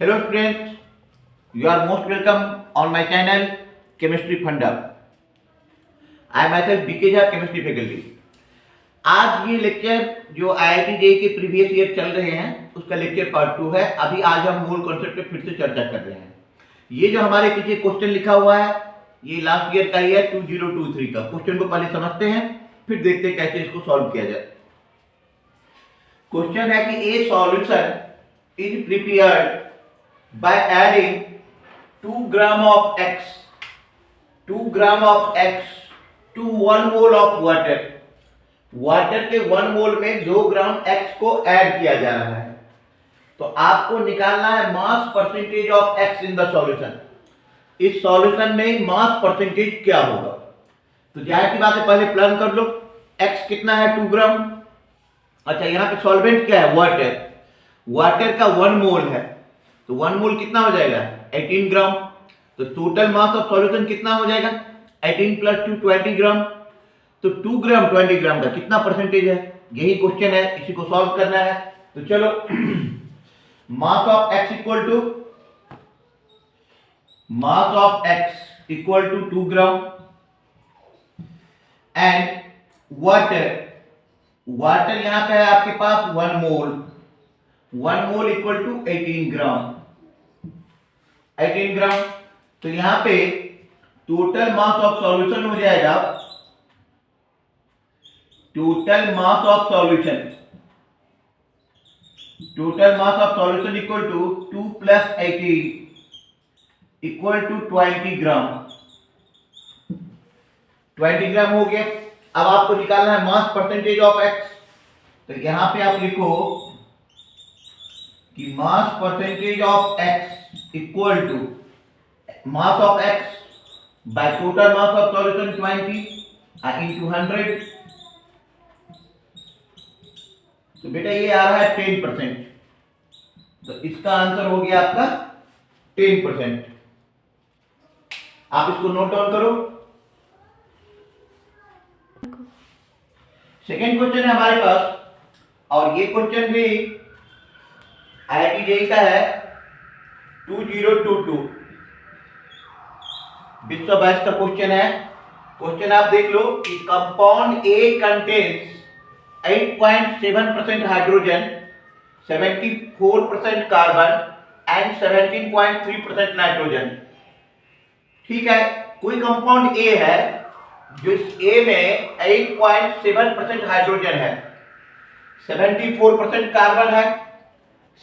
Hello students, you are most welcome on my channel Chemistry Funda. I am myself BK Jha, Chemistry Faculty. आज ये lecture जो IIT JEE के previous year चल रहे हैं उसका लेक्चर पार्ट 2 है। अभी आज हम मूल कॉन्सेप्ट पे फिर से चर्चा कर रहे हैं। ये जो हमारे पीछे क्वेश्चन लिखा हुआ है ये लास्ट ईयर का ही है 2023 का। क्वेश्चन को पहले समझते हैं फिर देखते हैं कैसे इसको सॉल्व किया जाए। क्वेश्चन है कि ए solution is prepared by adding 2 gram of X to 1 mole of water के 1 मोल में 2 ग्राम X को ऐड किया जा रहा है। तो आपको निकालना है मास percentage of X in the solution. इस सॉल्यूशन में मास परसेंटेज क्या होगा? तो जाहिर सी बात है पहले प्लान कर लो। X कितना है 2 ग्राम। अच्छा यहाँ पे सॉल्वेंट क्या है? वाटर का 1 मोल है तो 1 मोल कितना हो जाएगा? 18 ग्राम। तो टोटल मास ऑफ सॉल्यूशन कितना हो जाएगा? 18 प्लस 2 20 ग्राम। तो 2 ग्राम 20 ग्राम का कितना परसेंटेज है? यही क्वेश्चन है, इसी को सॉल्व करना है। तो चलो mass of x equal to 2 gram and water यहां पे है आपके पास 1 मोल इक्वल टू 18 ग्राम। तो यहां पे टोटल मास ऑफ सॉल्यूशन हो जाएगा, total mass of solution equal to 2 plus 18 equal to 20 gram. 20 gram हो गया। अब आपको निकालना है मास परसेंटेज ऑफ x। तो यहां पे आप लिखो कि mass percentage of x equal to mass of x by total mass of solution 20 into 100। तो बेटा ये आ रहा है 10%। तो इसका आंसर हो गया आपका 10%। आप इसको नोट डाउन करो। सेकेंड क्वेश्चन है हमारे पास और ये क्वेश्चन भी IIT JEE का है 2022 विश्व बैच का क्वेश्चन है। क्वेश्चन आप देख लो कि compound A contains 8.7% hydrogen, 74% carbon and 17.3% nitrogen. ठीक है, कोई कंपाउंड A है जो इस A में 8.7% हाइड्रोजन है, 74% कार्बन है,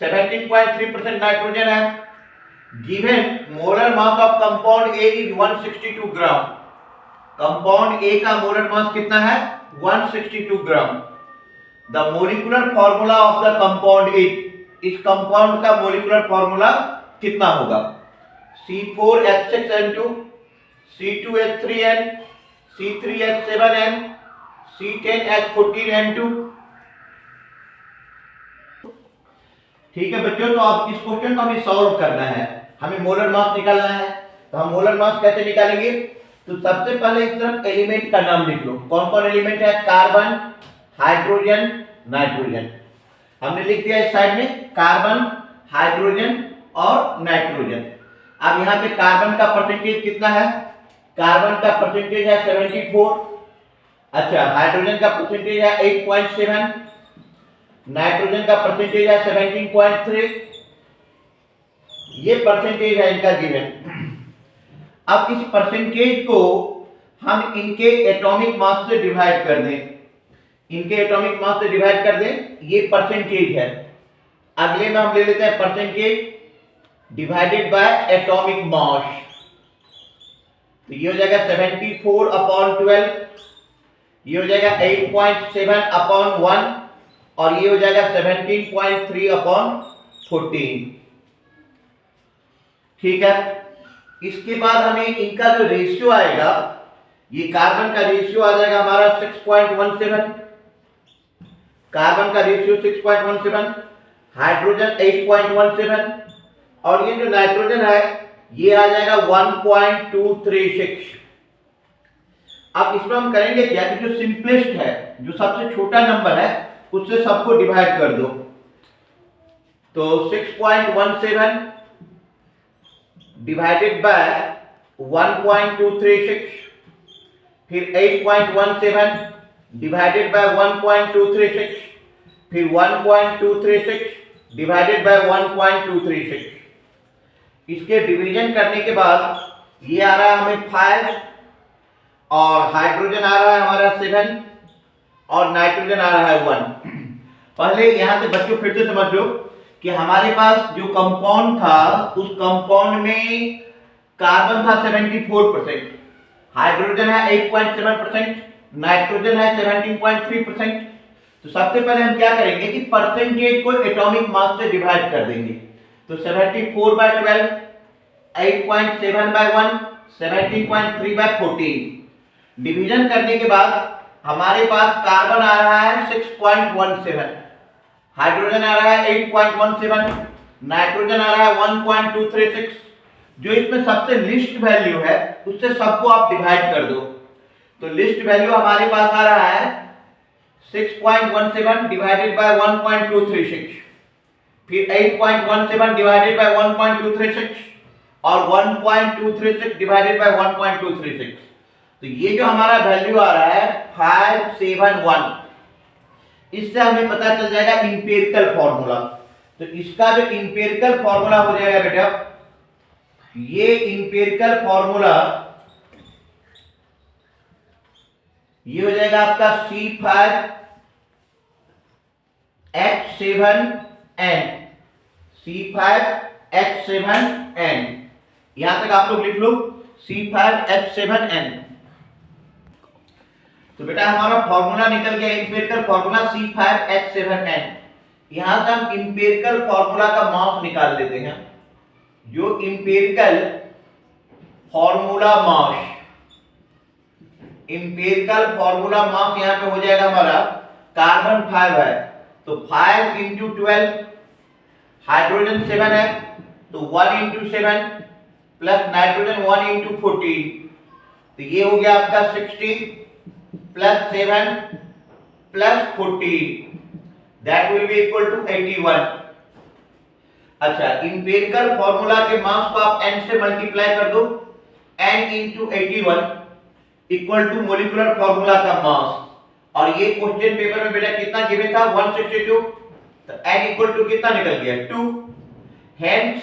17.3% नाइट्रोजन है। Given molar mass of compound A is 162 gram. Compound A का मोलर मास कितना है? 162 gram. The molecular formula of the compound A, इस कंपाउंड का मोलिकुलर फॉर्मूला कितना होगा? C4H6N2, C2H3N, C3H7N, C10H14N2। ठीक है बच्चों, तो अब इस क्वेश्चन को हमें सॉल्व करना है, हमें मोलर मास निकालना है। तो हम मोलर मास कैसे निकालेंगे? तो सबसे पहले इस तरफ एलिमेंट का नाम लिख लो। कौन कौन एलिमेंट है? Carbon, hydrogen, nitrogen. हमने लिख दिया इस साइड में कार्बन, हाइड्रोजन और नाइट्रोजन। अब यहाँ पे कार्बन का परसेंटेज कितना है? कार्बन का परसेंटेज है 74। अच्छा, हाइड्रोजन का परसेंटेज है 8.7, नाइट्रोजन का परसेंटेज है 17.3। ये परसेंटेज है इनका गिवन। अब इस परसेंटेज को हम इनके एटॉमिक मास से डिवाइड कर दें, ये परसेंटेज है। अगले में हम ले लेते हैं percentage divided by atomic mass. तो ये हो जाएगा 74/12, ये हो जाएगा 8.7/1 और ये हो जाएगा 17.3/14। ठीक है, इसके बाद हमें इनका जो रेशियो आएगा, ये कार्बन का रेशियो आ जाएगा हमारा 6.17, कार्बन का रेशियो 6.17, हाइड्रोजन 8.17 और ये जो नाइट्रोजन है ये आ जाएगा 1.236। अब इसमें हम करेंगे क्या कि जो सिंपलेस्ट है, जो सबसे छोटा नंबर है उससे सबको डिवाइड कर दो। तो 6.17 डिवाइडेड बाय 1.236, फिर 8.17 डिवाइडेड बाय 1.236, फिर 1.236 डिवाइडेड बाय 1.236। इसके डिवीजन करने के बाद ये आ रहा है हमें 5 और हाइड्रोजन आ रहा है हमारा 7 और नाइट्रोजन आ रहा है 1। पहले यहां से बच्चों फिर से समझ लो कि हमारे पास जो कंपाउंड था उस कंपाउंड में कार्बन था 74%, हाइड्रोजन है 8.7%, नाइट्रोजन है 17.3%। तो सबसे पहले हम क्या करेंगे कि परसेंटेज को एटॉमिक मास से डिवाइड कर देंगे। तो 74/12, 8.7/1, 17.3/14। डिवीजन करने के बाद हमारे पास कार्बन आ रहा है 6.17, हाइड्रोजन आ रहा है 8.17, नाइट्रोजन आ रहा है 1.236। जो इसमें सबसे लिस्ट वैल्यू है उससे सबको आप डिवाइड कर दो। तो लिस्ट वैल्यू हमारे पास आ रहा है 6.17 डिवाइडेड बाय 1.236, फिर 8.17 डिवाइडेड बाय 1.236 और 1.236 डिवाइडेड बाय 1.236। तो ये जो हमारा वैल्यू आ रहा है 571, इससे हमें पता चल जाएगा इंपेरिकल फॉर्मूला। तो इसका जो इंपेरिकल फॉर्मूला हो जाएगा बेटा, ये इंपेरिकल फॉर्मूला ये हो जाएगा आपका C5H7N, C5H7N। यहां तक आप लोग लिख लो C5H7N। तो बेटा हमारा फॉर्मूला निकल गया इंपेरिकल फॉर्मूला C5H7N। यहां से हम इंपेरिकल फॉर्मूला का मास निकाल लेते हैं। जो empirical formula mass, empirical formula mass यहां पे हो जाएगा हमारा, कार्बन 5 है तो 5 इंटू 12, हाइड्रोजन 7 है तो 1 इंटू 7 प्लस नाइट्रोजन 1 इंटू 14। तो ये हो गया आपका 60 plus 7 plus 14, that will be equal to 81। अच्छा, इंपेरिकल फॉर्मूला के मास को आप n से मल्टीप्लाई कर दो, n into 81 equal to molecular formula का मास। और ये क्वेश्चन पेपर में बेटा कितना गिवन था 162, तो n इक्वल टू कितना निकल गया 2। हेंस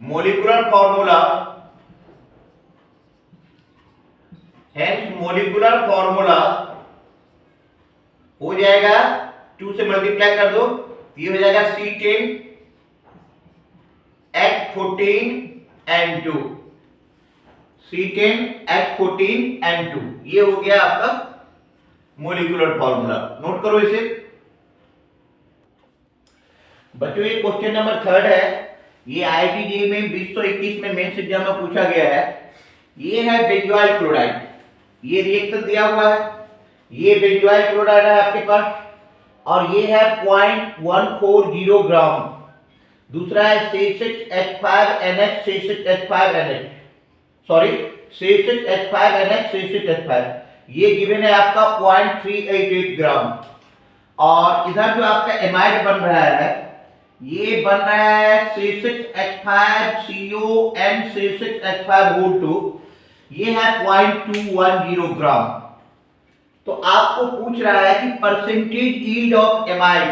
मोलिकुलर फॉर्मूला हो जाएगा 2 से मल्टीप्लाई कर दो, ये हो जाएगा C10 H14N2, C10 H14N2। ये हो गया आपका मोलिकुलर फॉर्मूला। नोट करो इसे बच्चों। ये क्वेश्चन नंबर 3 है, ये IIT में 2021 में मेंस एग्जाम में पूछा गया है। ये है बेंजोइल क्लोराइड, ये रिएक्शन दिया हुआ है, ये बेंजोइल क्लोराइड है आपके पास और ये है 0.140 ग्राम। दूसरा है C6H5NH, C6H5NH, sorry C6H5NH, C6H5, ये गिवन है आपका 0.388 ग्राम। और इधर जो आपका एमाइड बन रहा है, ये बन रहा है C6H5CON C6H5O2, ये है 0.210 ग्राम। तो आपको पूछ रहा है कि परसेंटेज यील्ड ऑफ एमाइड,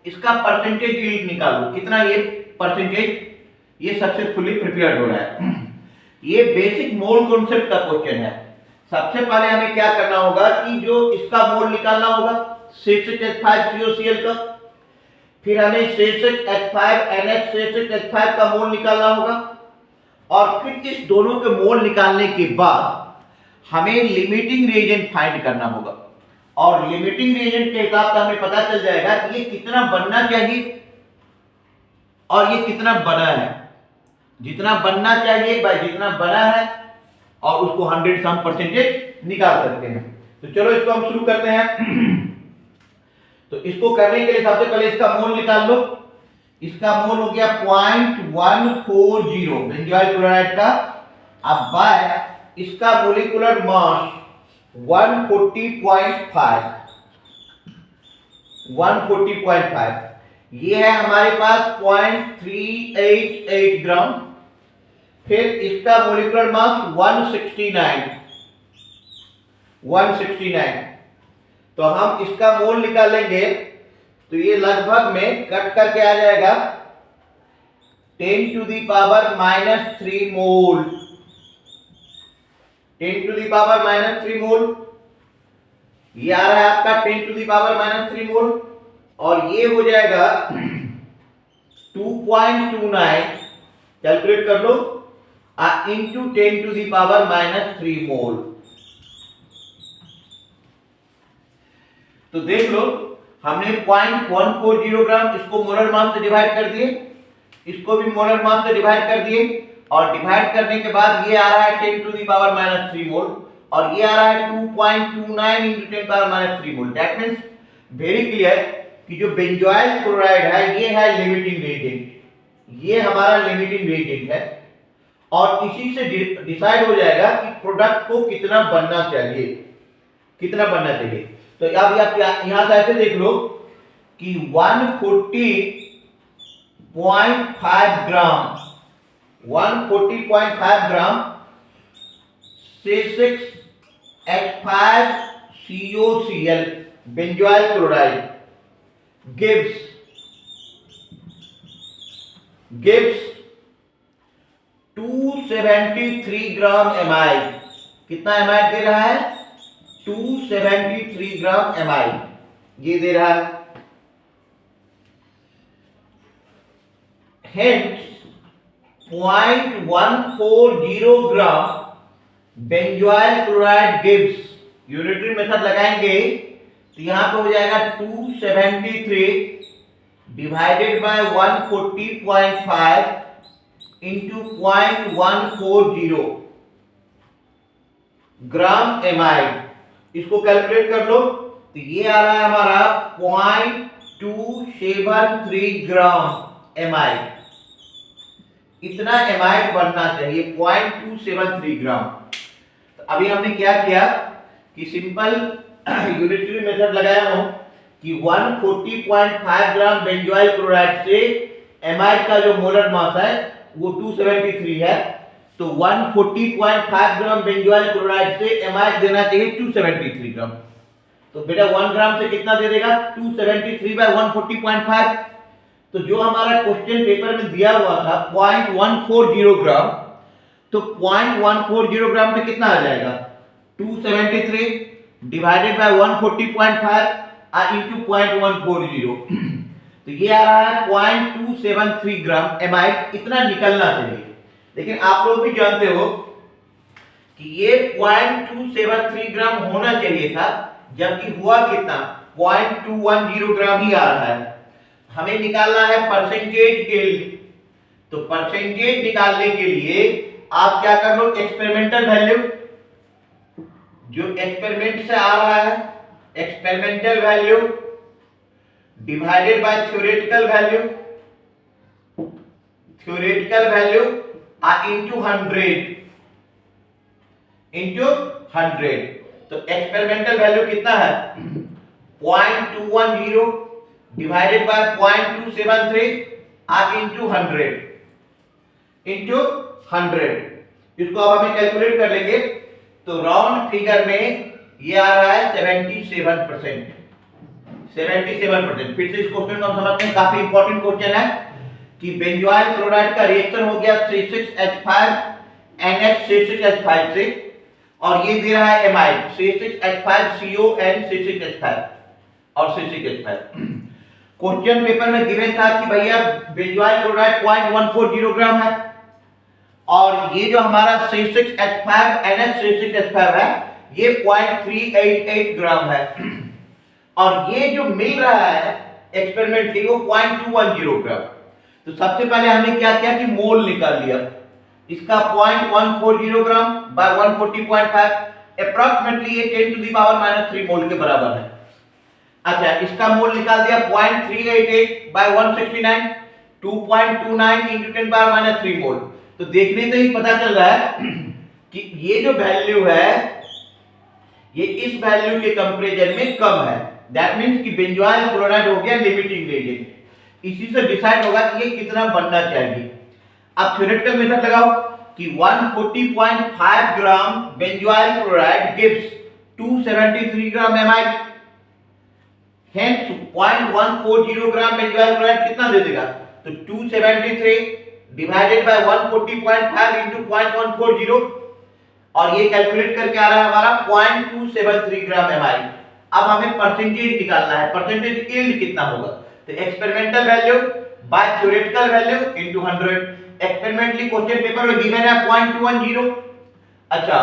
इसका परसेंटेज यील्ड निकालो, कितना ये परसेंटेज ये सक्सेसफुली प्रिपेयर्ड हो रहा है। ये बेसिक मोल कॉन्सेप्ट का क्वेश्चन है। सबसे पहले हमें क्या करना होगा कि जो इसका मोल निकालना होगा C6H5COCl का, फिर हमें C6H5NH C6H5 का मोल निकालना होगा और फिर इस दोनों के मोल निकालने के बाद हमें लिमिटिंग रिएजेंट फाइंड करना होगा। और लिमिटिंग रिएजेंट के हिसाब से हमें पता चल जाएगा कि ये कितना बनना चाहिए और ये कितना बना है। जितना बनना चाहिए बाय जितना बना है और उसको 100% निकाल सकते हैं। तो चलो इसको हम शुरू करते हैं। तो इसको करने के लिए सबसे पहले इसका मोल निकाल लो। इसका मोल हो गया 0.140 बेंजोइल क्लोराइड का। अब बाय इसका मोलिकुलर मास 140.5, ये है हमारे पास 0.388 ग्राम। फिर इसका मोलिकुलर मास 169। तो हम इसका मोल निकालेंगे तो ये लगभग में कट करके आ जाएगा 10 to the power -3 mole. 10 to the power -3 mole ये आ रहा है आपका 10 टू दी पावर -3 मोल, और ये हो जाएगा 2.29, कैलकुलेट कर लो, इंटू 10 टू दी पावर -3 मोल। तो देख लो हमने 0.140 ग्राम इसको मोलर मास से डिवाइड कर दिए, इसको भी मोलर मास से डिवाइड कर दिए, और डिवाइड करने के बाद ये आ रहा है 10 टू दी पावर -3 मोल, और ये आ रहा है 2.29 into 10 power -3 mole. That means very clear कि जो बेंजोइल क्लोराइड है ये है लिमिटिंग रिएजेंट, ये हमारा लिमिटिंग रिएजेंट है, और इसी से डिसाइड हो जाएगा कि प्रोडक्ट को कितना बनना चाहिए, कितना बनना चाहिए। तो अब आप यहां से ऐसे देख लो कि 140.5 ग्राम 140.5 ग्राम C6H5COCl बेंजोइल क्लोराइड gives 273 ग्राम एमाइड। कितना एमाइड दे रहा है? 273 ग्राम एमाइड ये दे रहा है। Hence 0.140 gram benzoyl chloride gives, unitary method लगाएंगे तो यहां पे हो जाएगा 273 divided by 140.5 into 0.140 gram amide. इसको कैलकुलेट कर लो तो ये आ रहा है हमारा 0.273 ग्राम एमाइड। इतना एमाइड बनना चाहिए 0.273 ग्राम। तो अभी हमने क्या किया कि सिंपल यूनिटरी मेथड लगाया हूं कि 140.5 ग्राम बेंजोइल क्लोराइड से एमाइड का जो मोलर मास है वो 273 है, तो 140.5 ग्राम बेंजोइल क्लोराइड से एमाइड देना चाहिए 273 ग्राम। तो बेटा 1 ग्राम से कितना दे देगा? 273 बाय 140.5। तो जो हमारा क्वेश्चन पेपर में दिया हुआ था 0.140 ग्राम, तो 0.140 ग्राम में कितना आ जाएगा? 273 डिवाइडेड बाय 140.5 इंटू 0.140। तो ये आ रहा है 0.273 ग्राम एमाइड इतना निकलना चाहिए। लेकिन आप लोग भी जानते हो कि ये 0.273 ग्राम होना चाहिए था, जबकि हुआ कितना? 0.210 ग्राम ही आ रहा है। हमें निकालना है परसेंटेज यील्ड। तो परसेंटेज निकालने के लिए आप क्या कर लो, एक्सपेरिमेंटल वैल्यू जो एक्सपेरिमेंट से आ रहा है, experimental value divided by theoretical value into 100। तो एक्सपेरिमेंटल वैल्यू कितना है? 0.210 डिवाइडेड बाय 0.273 इंटू 100। इसको अब हमें कैलकुलेट कर लेंगे तो राउंड फिगर में ये आ रहा है 77%। फिर से इस क्वेश्चन को हम समझते हैं, काफी इंपॉर्टेंट क्वेश्चन है कि बेंजोइल क्लोराइड का रिएक्शन हो गया C6H5NH6H5 से, और ये दे रहा है एमाइड C6H5CON C6H5 और C6H5। क्वेश्चन पेपर में गिवन था कि भैया बेंजोइल क्लोराइड 0.140 ग्राम है, और ये जो हमारा C6H5NH6H5 है ये 0.388 ग्राम है, और ये जो मिल रहा है एक्सपेरिमेंट के वो 0.210 ग्राम। तो सबसे पहले हमने क्या किया कि मोल निकाल लिया। इसका 0.140 ग्राम बाय 140.5 अप्रॉक्सीमेटली ये 10 टू द पावर -3 मोल के बराबर है। अच्छा, इसका मोल निकाल दिया 0.388 बाय 169 2.29 into 10 पावर -3 मोल। तो देखने से ही पता चल रहा है कि ये जो वैल्यू है ये इस वैल्यू के कंपैरिजन में कम है। दैट मींस कि बेंजोइल क्लोराइड हो गया लिमिटिंग रिएजेंट। इसी से डिसाइड होगा कि ये कितना बनना चाहिए। अब थ्योरेटिकल मेथड लगाओ कि 140.5 ग्राम बेंजोइल क्लोराइड गिव्स 273 ग्राम amide, hence 0.140 gram benzoyl chloride कितना दे देगा, तो 273 डिवाइडेड बाय 140.5 इनटू 0.140, और ये कैलकुलेट करके आ रहा है हमारा 0.273 ग्राम एमाइड। अब हमें परसेंटेज निकालना है, परसेंटेज यील्ड कितना होगा, तो experimental value by theoretical value into 100। Experimentally question paper में गिवन है 0.210। अच्छा,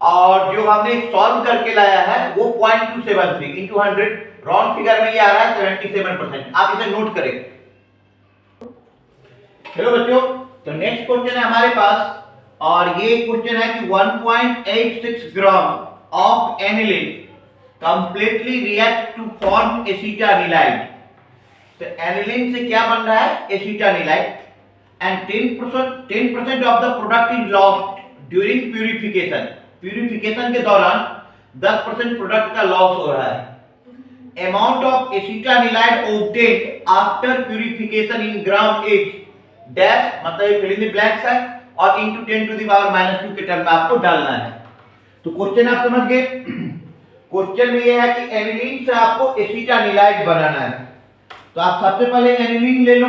और जो हमने सॉल्व करके लाया है वो 0.273 इनटू 100, राउंड फिगर में ये आ रहा है 77%। आप इसे नोट करें। चलो बच्चों, तो नेक्स्ट क्वेश्चन है हमारे पास, और ये क्वेश्चन है कि 1.86 gram of aniline completely react to form acetanilide. तो एनिलीन से क्या बन रहा है, acetanilide, and 10% of the product is lost during purification. Purification के दौरान 10% प्रोडक्ट का लॉस हो रहा है। Amount of acetanilide obtained after purification in gram H dash, मतलब फिल इन द ब्लैंक्स है, और इनटू 10 टू द पावर -2 के टर्म में आपको डालना है। तो क्वेश्चन आप समझ गए। क्वेश्चन में यह है कि एनिलीन से आपको एसिटानिलाइड बनाना है। तो आप सबसे पहले एनिलीन ले लो।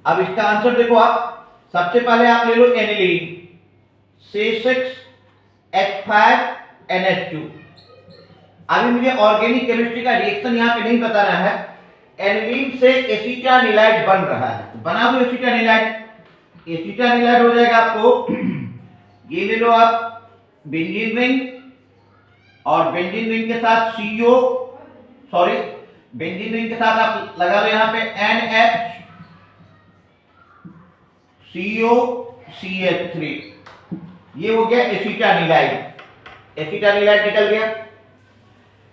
अब इसका आंसर देखो, आप सबसे पहले आप ले लो एनिलीन C6H5NH2। अभी मुझे ऑर्गेनिक केमिस्ट्री का रिएक्शन यहाँ पे नहीं बताना है। एनिलीन से एसिटानिलाइड बन रहा है, बना दो एसिटानिलाइड। एसिटानिलाइड हो जाएगा आपको, ये ले लो आप बेंजीन रिंग, और बेंजीन रिंग के साथ बेंजीन रिंग के साथ आप लगा लो यहाँ पे NHCOCH3, ये हो गया एसिटानिलाइड। एसिटानिलाइड निकल गया।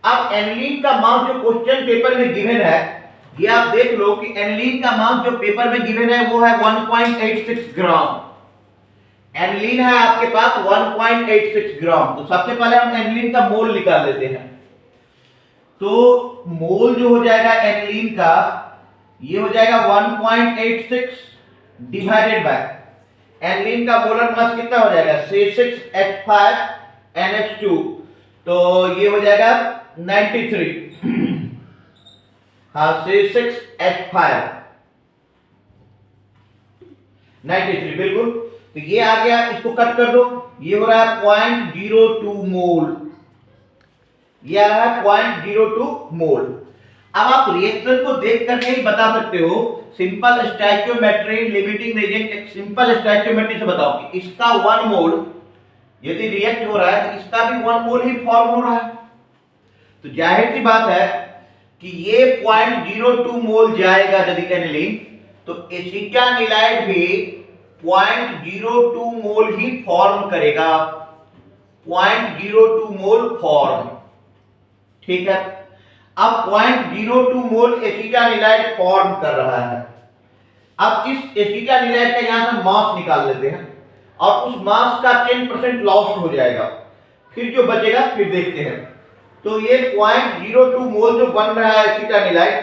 अब एनिलीन का मास जो क्वेश्चन पेपर में गिवन है, ये आप देख लो कि एनिलीन का मास जो पेपर में गिवन है वो है 1.86 ग्राम। एनिलीन है आपके पास 1.86 ग्राम। तो सबसे पहले हम एनिलीन का मोल निकाल लेते हैं। तो मोल जो हो जाएगा एनिलीन का, ये हो जाएगा 1.86 डिवाइडेड बाय एनिलीन का मोलर मास कितना हो जाएगा, C6H5NH2, तो ये हो जाएगा 93। हाँ, C6H5 93 बिल्कुल। तो ये आ गया, इसको कट कर दो, ये हो रहा है 0.02 मोल, ये आ रहा है 0.02 मोल। अब आप रिएक्शन को देख करके ही बता सकते हो, सिंपल स्टोइकियोमेट्री लिमिटिंग रेजेंट, एक सिंपल स्टोइकियोमेट्री से बताओ कि इसका 1 मोल यदि रिएक्ट हो रहा है तो इसका भी 1 मोल ही फॉर्म हो रहा है। तो जाहिर सी बात है कि ये 0.02 मोल जाएगा यदि एनिलीन, तो एसिटानिलाइड भी 0.02 मोल ही फॉर्म करेगा, 0.02 मोल फॉर्म। ठीक है, अब 0.02 मोल एसिटानिलाइड फॉर्म कर रहा है। अब इस एसिटानिलाइड का यहां से मास निकाल लेते हैं, और उस मास का 10% लॉस्ट हो जाएगा, फिर जो बचेगा फिर देखते हैं। तो ये 0.02 मोल जो बन रहा है एसिटानिलाइड,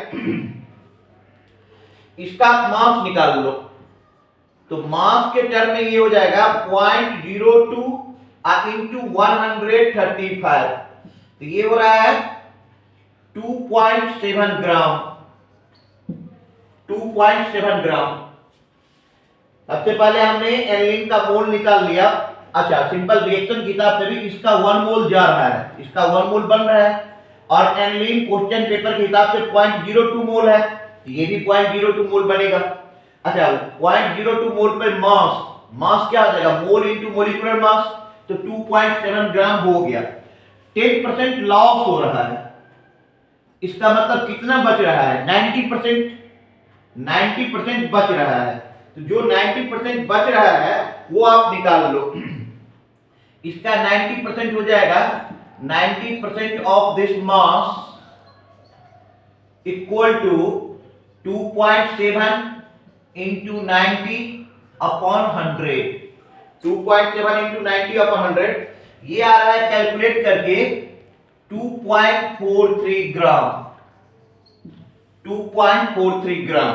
इसका मास निकाल लो। तो मास के टर्म में ये हो जाएगा 0.02 इंटू 135, तो ये हो रहा है 2.7 ग्राम। 2.7 ग्राम। सबसे पहले हमने एनिलीन का मोल निकाल लिया। अच्छा, सिंपल रिएक्शन किताब से भी इसका 1 मोल जा रहा है, इसका 1 मोल बन रहा है, और एनिलीन क्वेश्चन पेपर के हिसाब से 0.02 मोल है, तो ये भी 0.02 मोल बनेगा। अच्छा, 0.02 मोल पे मास क्या हो जाएगा, मोल इनटू मोलिकुलर मास, तो 2.7 ग्राम हो गया। 10% लॉस हो रहा है, इसका मतलब कितना बच रहा है, 90% बच रहा है। तो जो 90% बच रहा है वो आप निकाल लो। इसका 90% हो जाएगा 90% of this mass equal to 2.7 into 90 upon 100। 2.7 into 90 upon 100, ये आ रहा है कैलकुलेट करके 2.43 ग्राम। 2.43 ग्राम,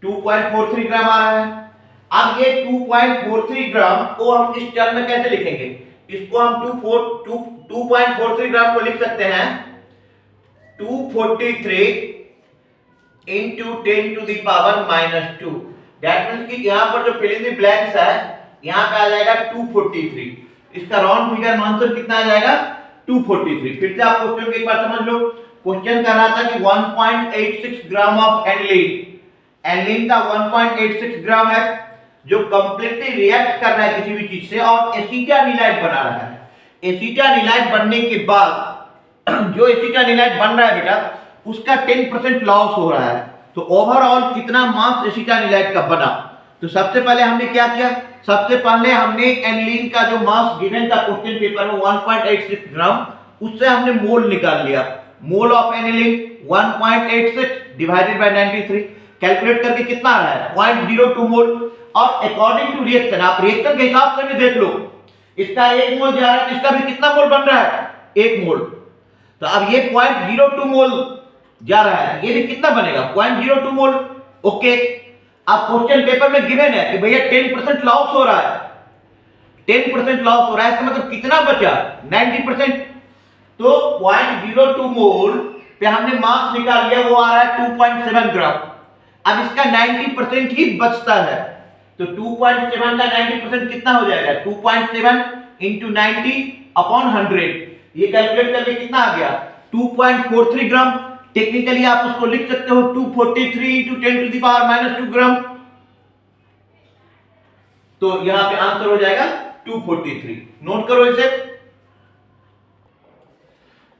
2.43 ग्राम आ रहा है। अब ये 2.43 ग्राम को हम इस टर्म में कैसे लिखेंगे? इसको हम 2.43 ग्राम को लिख सकते हैं 243 into 10 to the power -2। That means कि यहां पर जो फिल इन द ब्लैंक्स है, यहां पे आ जाएगा 243। इसका राउंड फिगर आंसर कितना आ जाएगा? 243। फिर से आप क्वेश्चन को एक बार समझ लो। क्वेश्चन कर रहा था कि 1.86 ग्राम ऑफ एनिलीन, एनिलीन का 1.86 ग्राम है जो कंप्लीटली रिएक्ट कर रहा है किसी भी चीज से और एसिटानिलाइट बना रहा है। एसिटानिलाइट बनने के बाद जो एसिटानिलाइट बन रहा है बेटा, उसका 10% लॉस हो रहा है। तो ओवरऑल कितना मास एसिटानिलाइट का बना? तो सबसे पहले हमने क्या किया? सबसे पहले हमने एनिलीन का जो मास गिवन था क्वेश्चन पेपर में 1.86 ग्राम, उससे हमने मोल निकाल लिया। Mole of aniline 1.86 divided by 93, calculate करके कितना आ रहा है? 0.02 मोल। और अकॉर्डिंग टू रिएक्शन, आप रिएक्शन के हिसाब से भी देख लो, इसका 1 मोल जा रहा है, इसका भी कितना मोल बन रहा है? 1 मोल। तो अब ये 0.02 मोल जा रहा है, ये भी कितना बनेगा? 0.02 मोल। ओके, अब क्वेश्चन पेपर में गिवन है कि भैया 10% लॉस हो रहा है, 10% लॉस हो रहा है, इसका मतलब कितना बचा? 90%। तो 0.02 मोल पे हमने मास निकाल लिया, वो आ रहा है 2.7 ग्राम। अब इसका 90% ही बचता है, तो 2.7 का 90% कितना हो जाएगा? 2.7 इंटू 90 अपॉन 100। ये कैलकुलेट करके कितना आ गया? 2.43 ग्राम। टेक्निकली आप उसको लिख सकते हो 243 इंटू 10 टू द पावर -2 ग्राम। तो यहां पे आंसर हो जाएगा 243। नोट करो इसे।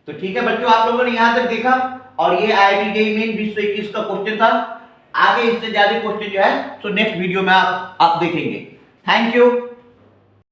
तो ठीक है बच्चों, आप लोगों ने यहां तक देखा और ये आईआईटी जेईई मेन 2021 का क्वेश्चन था। आगे इससे ज्यादा क्वेश्चन जो है तो नेक्स्ट वीडियो में आप देखेंगे। Thank you.